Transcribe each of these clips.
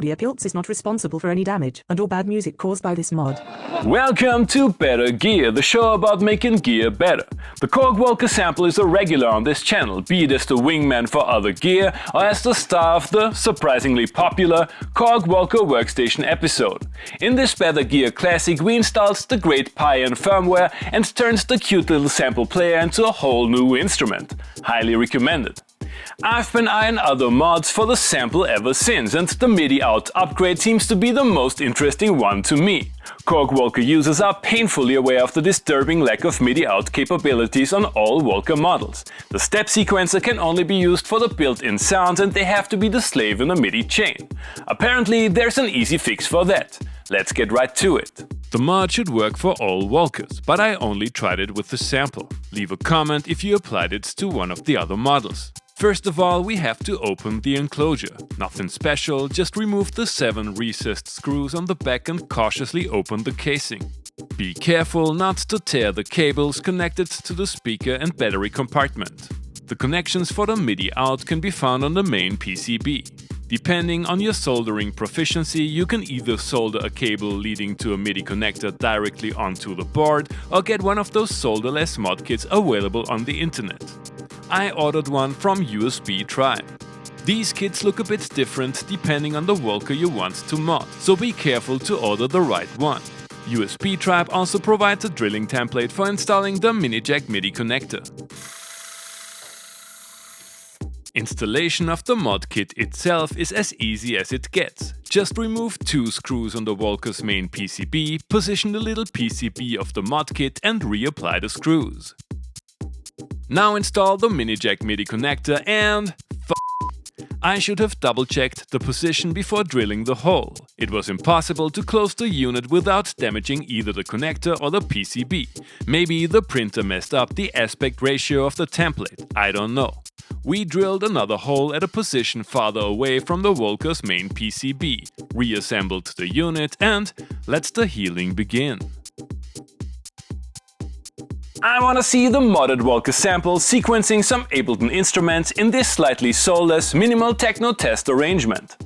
Audiopilz is not responsible for any damage and or bad music caused by this mod. Welcome to Better Gear, the show about making gear better. The Korg Volca Sample is a regular on this channel, be it as the wingman for other gear or as the star of the surprisingly popular Korg Volca workstation episode. In this Better Gear classic we installed the great Pi-N firmware and turned the cute little sample player into a whole new instrument. Highly recommended. I've been eyeing other mods for the sample ever since, and the Midi out upgrade seems to be the most interesting one to me. Korg Volca users are painfully aware of the disturbing lack of Midi out capabilities on all Volca models. The step sequencer can only be used for the built-in sounds and they have to be the slave in a Midi chain. Apparently there's an easy fix for that. Let's get right to it. The mod should work for all Volcas, but I only tried it with the sample. Leave a comment if you applied it to one of the other models. First of all, we have to open the enclosure. Nothing special, just remove the 7 recessed screws on the back and cautiously open the casing. Be careful not to tear the cables connected to the speaker and battery compartment. The connections for the Midi out can be found on the main PCB. Depending on your soldering proficiency, you can either solder a cable leading to a Midi connector directly onto the board or get one of those solderless mod kits available on the internet. I ordered one from USB Tribe. These kits look a bit different depending on the Volca you want to mod, so be careful to order the right one. USB Tribe also provides a drilling template for installing the mini jack Midi connector. Installation of the mod kit itself is as easy as it gets. Just remove 2 screws on the Volca's main PCB, position the little PCB of the mod kit and reapply the screws. Now install the mini jack Midi connector and I should have double-checked the position before drilling the hole. It was impossible to close the unit without damaging either the connector or the PCB. Maybe the printer messed up the aspect ratio of the template, I don't know. We drilled another hole at a position farther away from the Volca's main PCB, reassembled the unit and let the healing begin. I wanna see the modded Volca Sample sequencing some Ableton instruments in this slightly soulless, minimal techno test arrangement.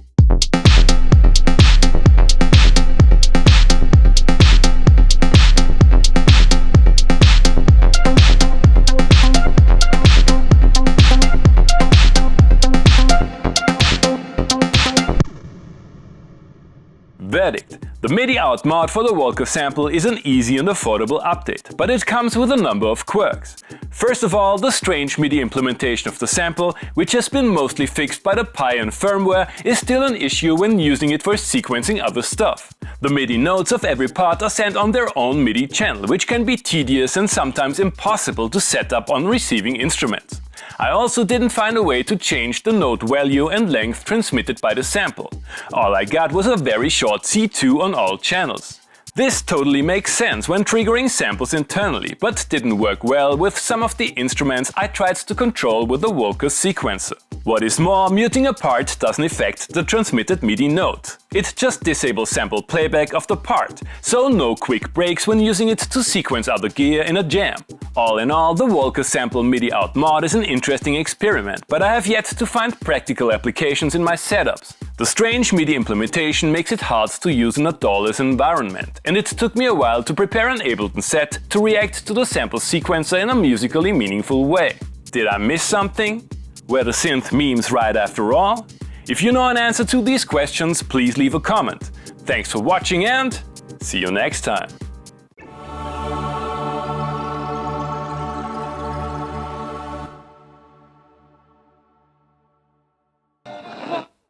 Verdict. The Midi out mod for the Volca Sample is an easy and affordable update, but it comes with a number of quirks. First of all, the strange Midi implementation of the sample, which has been mostly fixed by the Pi-N firmware, is still an issue when using it for sequencing other stuff. The Midi notes of every part are sent on their own Midi channel, which can be tedious and sometimes impossible to set up on receiving instruments. I also didn't find a way to change the note value and length transmitted by the sample. All I got was a very short C2 on all channels. This totally makes sense when triggering samples internally, but didn't work well with some of the instruments I tried to control with the Volca sequencer. What is more, muting a part doesn't affect the transmitted Midi note. It just disables sample playback of the part, so no quick breaks when using it to sequence other gear in a jam. All in all, the Volca Sample Midi out mod is an interesting experiment, but I have yet to find practical applications in my setups. The strange Midi implementation makes it hard to use in a DAW-less environment, and it took me a while to prepare an Ableton set to react to the sample sequencer in a musically meaningful way. Did I miss something? Were the synth memes right after all? If you know an answer to these questions, please leave a comment. Thanks for watching and see you next time.